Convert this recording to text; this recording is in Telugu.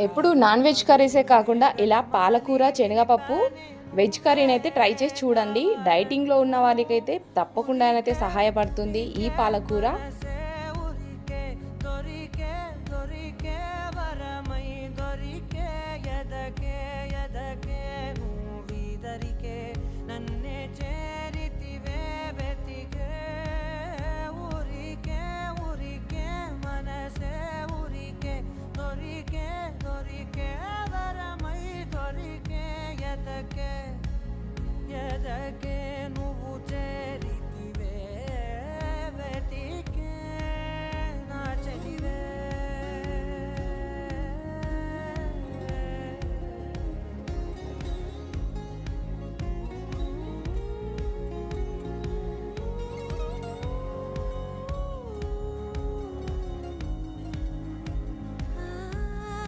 ఎప్పుడు నాన్ వెజ్ కర్రీసే కాకుండా ఇలా పాలకూర శనగపప్పు వెజ్ కర్రీని అయితే ట్రై చేసి చూడండి. డైటింగ్లో ఉన్న వాళ్ళకైతే తప్పకుండా అయితే సహాయపడుతుంది ఈ పాలకూర. ఎదకే నువ్వు